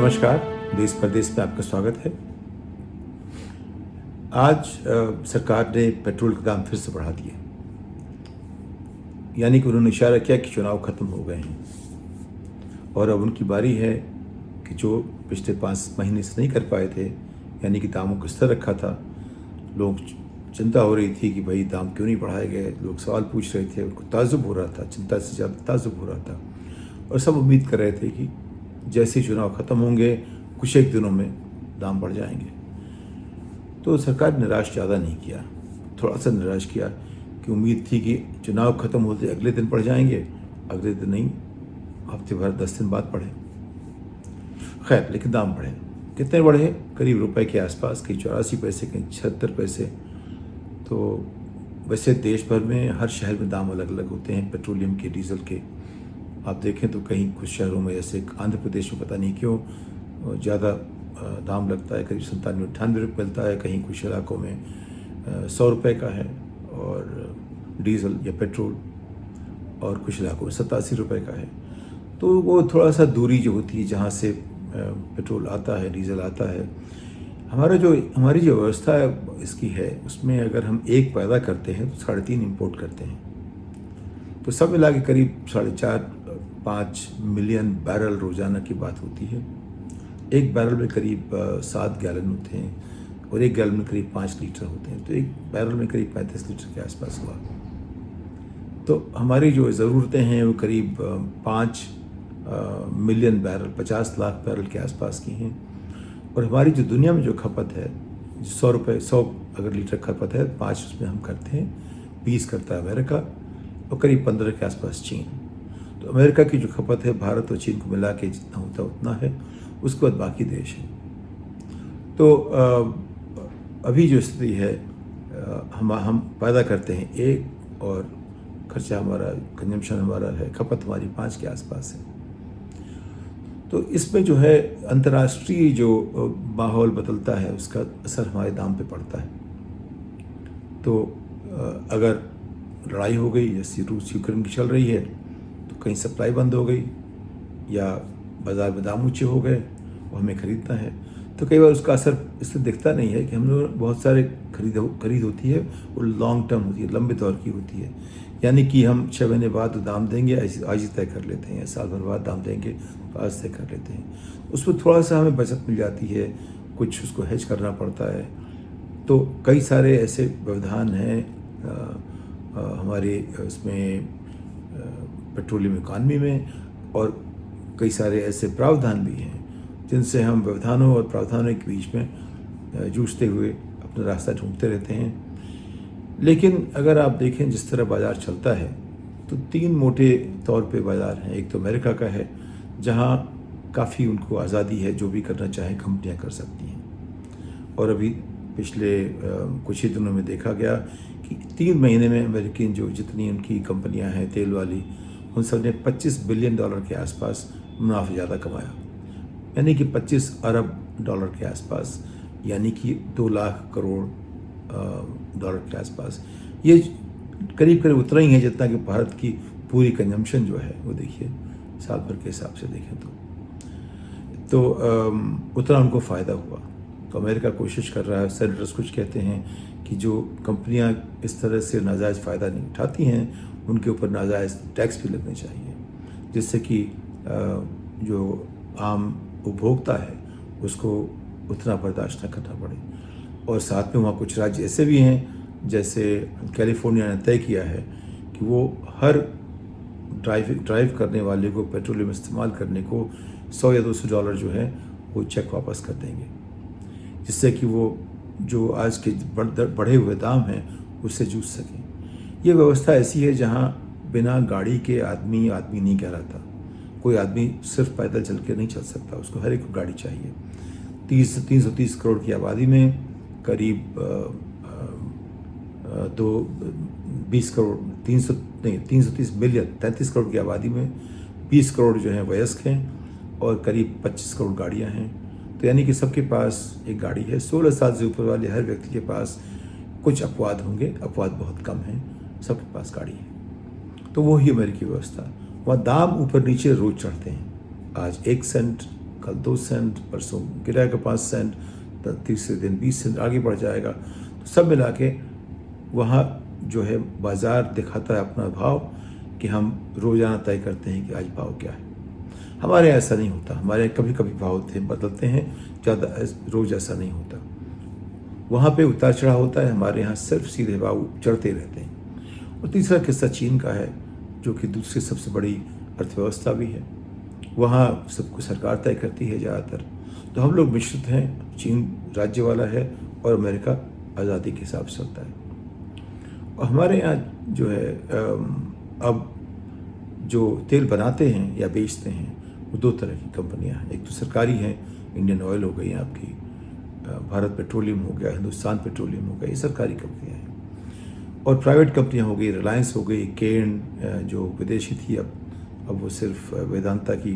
नमस्कार। देश परदेश में आपका स्वागत है। आज सरकार ने पेट्रोल के दाम फिर से बढ़ा दिए, यानी कि उन्होंने इशारा किया कि चुनाव खत्म हो गए हैं और अब उनकी बारी है कि जो पिछले 5 महीने से नहीं कर पाए थे, यानी कि दामों को स्थिर रखा था। लोग चिंता हो रही थी कि भाई दाम क्यों नहीं बढ़ाए गए, लोग सवाल पूछ रहे थे, उनको ताज्जुब हो रहा था, चिंता से ज़्यादा ताज्जुब हो रहा था और सब उम्मीद कर रहे थे कि जैसे ही चुनाव ख़त्म होंगे कुछ एक दिनों में दाम बढ़ जाएंगे। तो सरकार ने निराश ज़्यादा नहीं किया, थोड़ा सा निराश किया कि उम्मीद थी कि चुनाव ख़त्म होते अगले दिन बढ़ जाएंगे, अगले दिन नहीं, हफ्ते भर 10 दिन बाद बढ़े। खैर, लेकिन दाम बढ़े। कितने बढ़े? करीब रुपए के आसपास, कहीं 84 पैसे, कहीं 76 पैसे। तो वैसे देश भर में हर शहर में दाम अलग अलग होते हैं पेट्रोलियम के, डीजल के। आप देखें तो कहीं कुछ शहरों में, जैसे आंध्र प्रदेश में पता नहीं क्यों ज़्यादा दाम लगता है, करीब 97-98 रुपये मिलता है। कहीं कुछ इलाकों में 100 रुपये का है और डीजल या पेट्रोल, और कुछ इलाकों में 87 रुपये का है। तो वो थोड़ा सा दूरी जो होती है जहाँ से पेट्रोल आता है, डीजल आता है, हमारी जो व्यवस्था इसकी है, उसमें अगर हम एक पैदा करते हैं तो 3.5 इंपोर्ट करते हैं। तो सब मिला के करीब 4.5-5 मिलियन बैरल रोज़ाना की बात होती है। एक बैरल में करीब 7 गैलन होते हैं और एक गैलन में करीब 5 लीटर होते हैं। तो एक बैरल में करीब 35 लीटर के आसपास हुआ। तो हमारी जो ज़रूरतें हैं वो करीब 5 मिलियन बैरल, 50 लाख बैरल के आसपास की हैं। और हमारी जो दुनिया में जो खपत है, 100 अगर लीटर खपत है, 5 उसमें हम करते हैं, 20 करता है अमेरिका और करीब 15 के आसपास चीन। तो अमेरिका की जो खपत है भारत और चीन को मिला के जितना होता उतना है, उसके बाद बाकी देश है। तो अभी जो स्थिति है, हम पैदा करते हैं एक, और खर्चा हमारा, कंजम्पशन हमारा है, खपत हमारी 5 के आसपास है। तो इसमें जो है अंतर्राष्ट्रीय जो माहौल बदलता है उसका असर हमारे दाम पे पड़ता है। तो अगर लड़ाई हो गई, जैसे रूस यूक्रेन की चल रही है, तो कहीं सप्लाई बंद हो गई या बाज़ार में दाम ऊँचे हो गए और हमें ख़रीदना है, तो कई बार उसका असर इससे दिखता नहीं है कि हम लोग बहुत सारे खरीद होती है, वो लॉन्ग टर्म होती है, लंबे दौर की होती है। यानी कि हम 6 महीने बाद दाम देंगे, आज ही तय कर लेते हैं, साल भर बाद दाम देंगे तो आज तय कर लेते हैं। उसमें थोड़ा सा हमें बचत मिल जाती है, कुछ उसको हेज करना पड़ता है। तो कई सारे ऐसे व्यवधान हैं हमारे उसमें पेट्रोलियम इकॉनमी में, और कई सारे ऐसे प्रावधान भी हैं जिनसे हम व्यवधानों और प्रावधानों के बीच में जूझते हुए अपना रास्ता ढूंढते रहते हैं। लेकिन अगर आप देखें जिस तरह बाज़ार चलता है, तो 3 मोटे तौर पे बाज़ार हैं। एक तो अमेरिका का है, जहाँ काफ़ी उनको आज़ादी है, जो भी करना चाहें कंपनियां कर सकती हैं। और अभी पिछले कुछ ही दिनों में देखा गया कि 3 महीने में अमेरिकन जो जितनी उनकी कंपनियां हैं तेल वाली, उन सब ने $25 बिलियन के आसपास मुनाफा ज़्यादा कमाया, यानी कि 25 अरब डॉलर के आसपास, यानी कि 2 लाख करोड़ डॉलर के आसपास। ये करीब करीब उतना ही है जितना कि भारत की पूरी कंजम्पशन जो है वो देखिए साल भर के हिसाब से देखें तो उतना उनको फ़ायदा हुआ। तो अमेरिका कोशिश कर रहा है, सेनेटर्स कुछ कहते हैं कि जो कंपनियां इस तरह से नाजायज़ फ़ायदा नहीं उठाती हैं, उनके ऊपर नाजायज़ टैक्स भी लगने चाहिए, जिससे कि जो आम उपभोक्ता है उसको उतना बर्दाश्त न करना पड़े। और साथ में वहाँ कुछ राज्य ऐसे भी हैं, जैसे कैलिफोर्निया ने तय किया है कि वो हर ड्राइव करने वाले को पेट्रोलियम इस्तेमाल करने को $100 या $200 जो है वो चेक वापस कर देंगे, जिससे कि वो जो आज के बढ़े हुए दाम हैं उससे जूझ सकें। ये व्यवस्था ऐसी है जहाँ बिना गाड़ी के आदमी नहीं कहलाता। कोई आदमी सिर्फ पैदल चल के नहीं चल सकता, उसको हर एक को गाड़ी चाहिए। 330 करोड़ की आबादी में करीब 330 मिलियन, 33 करोड़ की आबादी में 20 करोड़ जो हैं वयस्क हैं और करीब 25 करोड़ गाड़ियां हैं। तो यानी कि सबके पास एक गाड़ी है। 16 साल से ऊपर वाले हर व्यक्ति के पास, कुछ अपवाद होंगे, अपवाद बहुत कम हैं, सबके पास गाड़ी है। तो वो ही अमेरिकी व्यवस्था। वहाँ दाम ऊपर नीचे रोज चढ़ते हैं। आज 1 सेंट कल 2 सेंट, परसों गिराएगा 5 सेंट, तीसरे दिन 20 सेंट आगे बढ़ जाएगा। तो सब मिला के वहाँ जो है बाज़ार दिखाता है अपना भाव कि हम रोज़ाना तय करते हैं कि आज भाव क्या है। हमारे यहाँ ऐसा नहीं होता, हमारे यहाँ कभी कभी भाव बदलते हैं, ज़्यादा रोज़ ऐसा नहीं होता। वहाँ पे उतार चढ़ाव होता है, हमारे यहाँ सिर्फ सीधे भाव चढ़ते रहते हैं। और तीसरा किस्सा चीन का है, जो कि दूसरी सबसे बड़ी अर्थव्यवस्था भी है। वहाँ सब कुछ सरकार तय करती है ज़्यादातर। तो हम लोग मिश्रित हैं, चीन राज्य वाला है और अमेरिका आज़ादी के हिसाब से चलता है। और हमारे यहाँ जो है अब जो तेल बनाते हैं या बेचते हैं वो 2 तरह की कंपनियां हैं। एक तो सरकारी हैं, इंडियन ऑयल हो गई आपकी, भारत पेट्रोलियम हो गया, हिंदुस्तान पेट्रोलियम हो गया, ये सरकारी कंपनियां हैं। और प्राइवेट कंपनियां हो गई, रिलायंस हो गई, केन जो विदेशी थी अब वो सिर्फ वेदांता की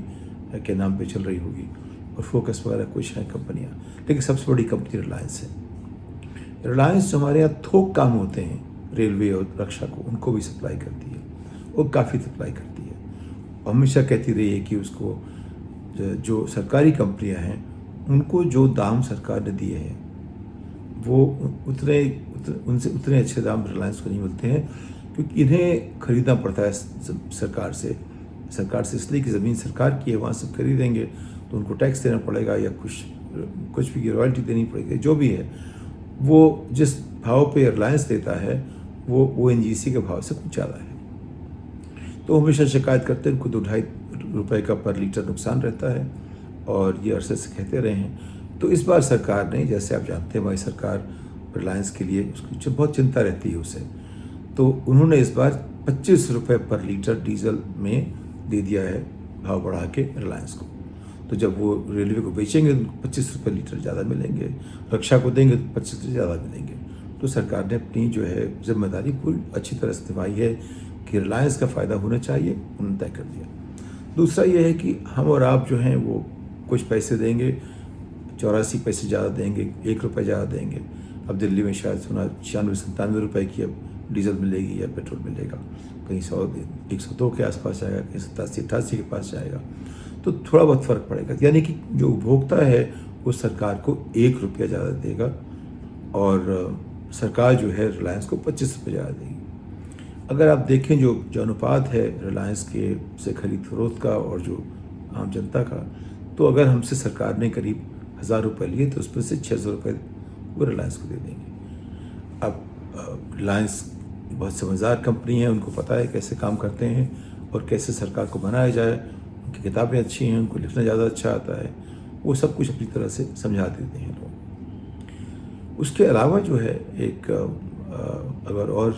के नाम पे चल रही होगी, और फोकस वगैरह कुछ हैं कंपनियाँ। लेकिन सबसे बड़ी कंपनी रिलायंस है। रिलायंस जो हमारे यहाँ थोक काम होते हैं, रेलवे और रक्षा को, उनको भी सप्लाई करती है, वो काफ़ी सप्लाई करती है। हमेशा कहती रही है कि उसको जो सरकारी कंपनियां हैं उनको जो दाम सरकार ने दिए हैं वो उनसे उतने अच्छे दाम रिलायंस को नहीं मिलते हैं, क्योंकि इन्हें खरीदना पड़ता है सरकार से इसलिए कि ज़मीन सरकार की है, वहाँ से खरीदेंगे तो उनको टैक्स देना पड़ेगा या कुछ भी रॉयल्टी देनी पड़ेगी। जो भी है वो जिस भाव पे रिलायंस देता है वो ONGC के भाव से कुछ ज़्यादा है। तो हमेशा शिकायत करते हैं, उनको 2-2.5 रुपये का पर लीटर नुकसान रहता है, और ये अरसे से कहते रहे हैं। तो इस बार सरकार ने, जैसे आप जानते हैं हमारी सरकार रिलायंस के लिए उसकी बहुत चिंता रहती है उसे, तो उन्होंने इस बार 25 रुपये पर लीटर डीजल में दे दिया है भाव बढ़ा के रिलायंस को। तो जब वो रेलवे को बेचेंगे तो 25 रुपये लीटर ज़्यादा मिलेंगे, रक्षा को देंगे तो 25 रुपये ज़्यादा मिलेंगे। तो सरकार ने अपनी जो है जिम्मेदारी पूरी अच्छी तरह से निभाई है कि रिलायंस का फ़ायदा होना चाहिए, उन्होंने तय कर दिया। दूसरा ये है कि हम और आप जो हैं वो कुछ पैसे देंगे, 84 पैसे ज़्यादा देंगे, 1 रुपये ज़्यादा देंगे। अब दिल्ली में शायद सुना 96-97 रुपये की अब डीजल मिलेगी या पेट्रोल मिलेगा, कहीं 102 के आसपास जाएगा, कहीं 87-88 के पास जाएगा। तो थोड़ा बहुत फ़र्क पड़ेगा, यानी कि जो उपभोक्ता है वो सरकार को 1 रुपया ज़्यादा देगा, और सरकार जो है रिलायंस को 25 रुपये ज़्यादा देगी। अगर आप देखें जो अनुपात है रिलायंस के से खरीद फरोख्त का और जो आम जनता का, तो अगर हमसे सरकार ने करीब 1000 रुपये लिए तो उसमें से 600 रुपये वो रिलायंस को दे देंगे। अब रिलायंस बहुत समझदार कंपनी है, उनको पता है कैसे काम करते हैं और कैसे सरकार को बनाया जाए। उनकी किताबें अच्छी हैं, उनको लिखना ज़्यादा अच्छा आता है, वो सब कुछ अपनी तरह से समझा देते हैं लोग। उसके अलावा जो है एक अगर और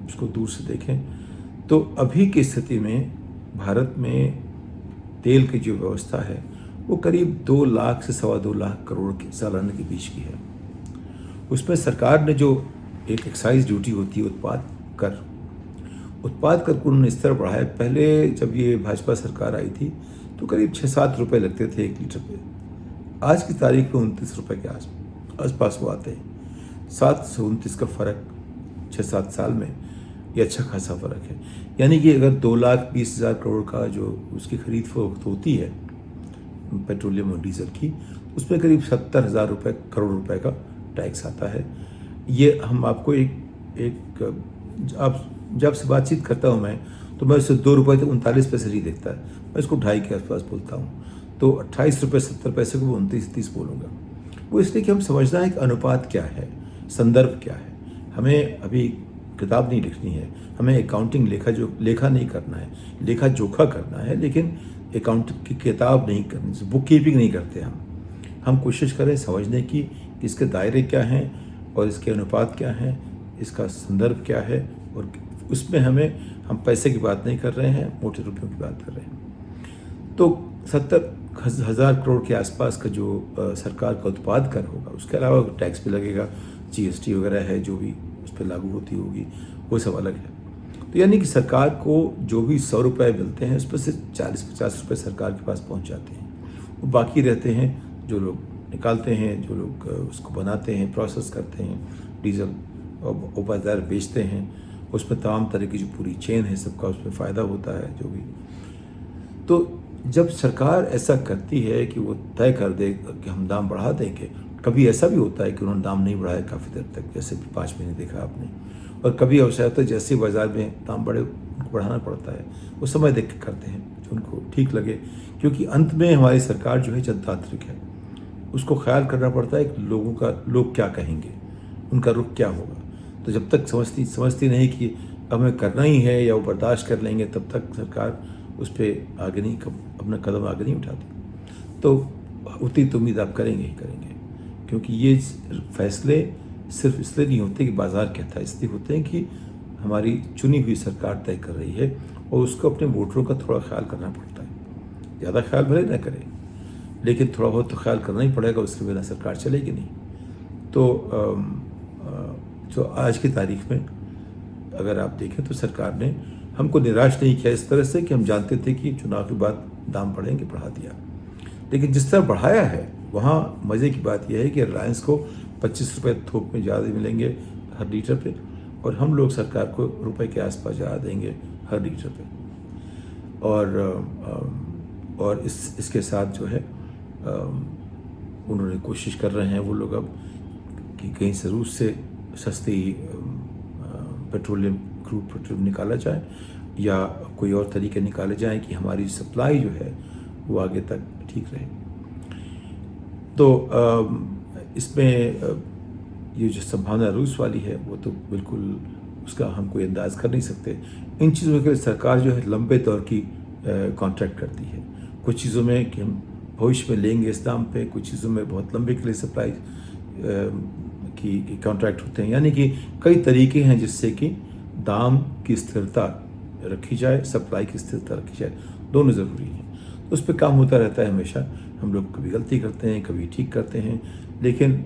उसको दूर से देखें तो अभी की स्थिति में भारत में तेल की जो व्यवस्था है वो करीब 2 लाख से 2.25 लाख करोड़ के सालाना के बीच की है। उसमें सरकार ने जो एक एक्साइज ड्यूटी होती है उत्पाद कर को उन्होंने इस तरह बढ़ाया। पहले जब ये भाजपा सरकार आई थी तो करीब 6-7 रुपये लगते थे 1 लीटर पे। आज की तारीख में 29 रुपये के आसपास वो आते हैं। 7 से 29 का फ़र्क 6-7 साल में ये अच्छा खासा फ़र्क है। यानी कि अगर 2,20,000 करोड़ का जो उसकी खरीद फरोख्त होती है पेट्रोलियम और डीजल की, उसमें करीब 70,000 करोड़ रुपए का टैक्स आता है। ये हम आपको जब से बातचीत करता हूँ मैं, तो मैं उससे 2 रुपये तो 39 पैसे नहीं देखता है, मैं इसको 2.5 के आसपास बोलता हूँ। तो 28 रुपये 70 पैसे को 29-30 बोलूँगा। वो इसलिए कि हम समझना है कि अनुपात क्या है, संदर्भ क्या है। हमें अभी किताब नहीं लिखनी है, हमें अकाउंटिंग लेखा नहीं करना है, लेखा जोखा करना है, लेकिन अकाउंटिंग की किताब नहीं करनी, बुक कीपिंग नहीं करते हम कोशिश करें समझने की कि इसके दायरे क्या हैं और इसके अनुपात क्या हैं, इसका संदर्भ क्या है, और उसमें हम पैसे की बात नहीं कर रहे हैं, मोटे रुपयों की बात कर रहे हैं। तो 70,000 करोड़ के आसपास का जो सरकार का उत्पाद कर होगा, उसके अलावा टैक्स भी लगेगा, GST वगैरह है जो भी उस पर लागू होती होगी, वो सब अलग है। तो यानी कि सरकार को जो भी 100 रुपये मिलते हैं उस पर से 40-50 रुपये सरकार के पास पहुंच जाते हैं। वो बाकी रहते हैं जो लोग निकालते हैं, जो लोग उसको बनाते हैं, प्रोसेस करते हैं, डीजल और बाजार बेचते हैं। उसमें तमाम तरह की जो पूरी चेन है सबका उसमें फ़ायदा होता है जो भी। तो जब सरकार ऐसा करती है कि वो तय कर दे कि हम दाम बढ़ा देंगे, कभी ऐसा भी होता है कि उन्होंने दाम नहीं बढ़ाया काफ़ी देर तक, जैसे 5 महीने देखा आपने। और कभी ऐसा होता है जैसे बाज़ार में दाम बढ़े उनको बढ़ाना पड़ता है, वो समय देख के करते हैं जो उनको ठीक लगे, क्योंकि अंत में हमारी सरकार जो है जनतांत्रिक है, उसको ख्याल करना पड़ता है कि लोग क्या कहेंगे, उनका रुख क्या होगा। तो जब तक समझती नहीं कि हमें करना ही है या वो बर्दाश्त कर लेंगे, तब तक सरकार उस पर आगे नहीं, अपना कदम आगे नहीं उठाती। तो उतनी तो उम्मीद आप करेंगे ही करेंगे, क्योंकि ये फैसले सिर्फ इसलिए नहीं होते कि बाज़ार कहता है, इसलिए होते हैं कि हमारी चुनी हुई सरकार तय कर रही है और उसको अपने वोटरों का थोड़ा ख्याल करना पड़ता है। ज़्यादा ख्याल भले ना करें, लेकिन थोड़ा बहुत तो ख्याल करना ही पड़ेगा, उसके बिना सरकार चलेगी नहीं। तो आज की तारीख में अगर आप देखें तो सरकार ने हमको निराश नहीं किया इस तरह से कि हम जानते थे कि चुनाव के बाद दाम बढ़ेंगे, बढ़ा दिया। लेकिन जिस तरह बढ़ाया है, वहाँ मज़े की बात यह है कि रिलायंस को 25 रुपये थोक में ज़्यादा मिलेंगे हर लीटर पे, और हम लोग सरकार को रुपए के आसपास ज़्यादा देंगे हर लीटर पे। और इसके साथ जो है उन्होंने कोशिश कर रहे हैं वो लोग अब कि कहीं से रूस से सस्ती क्रूड पेट्रोलियम निकाला जाए या कोई और तरीके निकाले जाएं कि हमारी सप्लाई जो है वो आगे तक ठीक रहे। तो इसमें ये जो संभावना रूस वाली है वो तो बिल्कुल उसका हम कोई अंदाज़ कर नहीं सकते। इन चीज़ों के लिए सरकार जो है लंबे दौर की कॉन्ट्रैक्ट करती है। कुछ चीज़ों में कि हम भविष्य में लेंगे इस दाम पे, कुछ चीज़ों में बहुत लंबे के लिए सप्लाई की कॉन्ट्रैक्ट होते हैं। यानी कि कई तरीके हैं जिससे कि दाम की स्थिरता रखी जाए, सप्लाई की स्थिरता रखी जाए, दोनों ज़रूरी हैं। तो उस पर काम होता रहता है हमेशा। हम लोग कभी गलती करते हैं, कभी ठीक करते हैं, लेकिन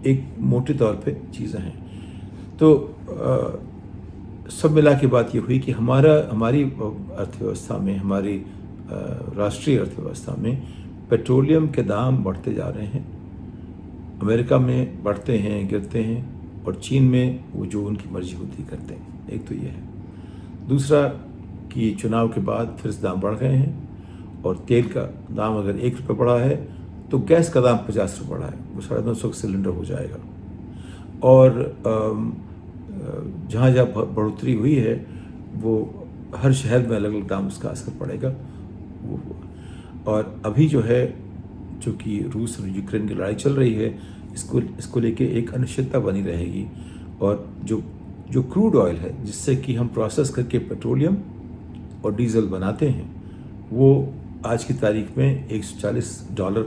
एक मोटे तौर पे चीज़ें हैं। तो सब मिला के बात ये हुई कि हमारी अर्थव्यवस्था में, हमारी राष्ट्रीय अर्थव्यवस्था में पेट्रोलियम के दाम बढ़ते जा रहे हैं। अमेरिका में बढ़ते हैं, गिरते हैं, और चीन में वो जो उनकी मर्जी होती करते हैं। एक तो ये है। दूसरा कि चुनाव के बाद फिर से दाम बढ़ गए हैं, और तेल का दाम अगर 1 रुपये बढ़ा है तो गैस का दाम 50 रुपये बढ़ा है, वो 950 का सिलेंडर हो जाएगा। और जहाँ बढ़ोतरी हुई है वो हर शहर में अलग अलग दाम उसका असर पड़ेगा वो। और अभी जो है, चूँकि रूस और यूक्रेन की लड़ाई चल रही है, इसको लेके एक अनिश्चितता बनी रहेगी। और जो क्रूड ऑयल है जिससे कि हम प्रोसेस करके पेट्रोलियम और डीजल बनाते हैं, वो आज की तारीख में $140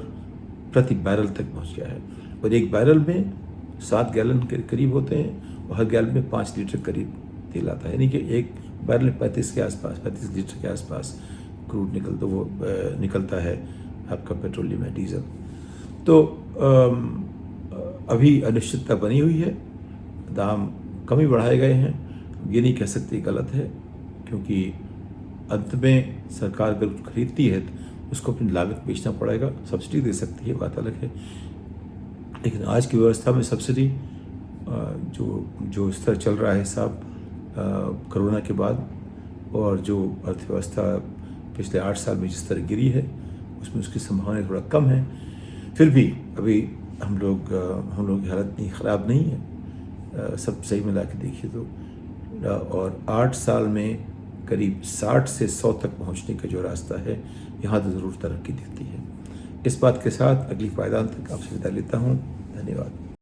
प्रति बैरल तक पहुंच गया है। और एक बैरल में 7 गैलन के करीब होते हैं, और हर गैलन में 5 लीटर करीब तेल आता है। यानी कि एक बैरल में 35 लीटर के आसपास क्रूड निकलता है आपका पेट्रोलियम या डीजल। तो अभी अनिश्चितता बनी हुई है, दाम कम ही बढ़ाए गए हैं। ये नहीं कह सकते गलत है, क्योंकि अंत में सरकार अगर खरीदती है तो उसको अपनी लागत बेचना पड़ेगा। सब्सिडी दे सकती है, बात अलग है, लेकिन आज की व्यवस्था में सब्सिडी जो इस तरह चल रहा है साहब कोरोना के बाद, और जो अर्थव्यवस्था पिछले 8 साल में जिस तरह गिरी है, उसमें उसकी संभावना थोड़ा कम है। फिर भी अभी हम लोग की हालत नहीं ख़राब नहीं है, सब सही मिला के देखिए तो। और 8 साल में करीब 60 से 100 तक पहुंचने का जो रास्ता है, यहाँ तो ज़रूर तरक्की दिखती है। इस बात के साथ अगली पायदान तक आपसे विदा लेता हूँ। धन्यवाद।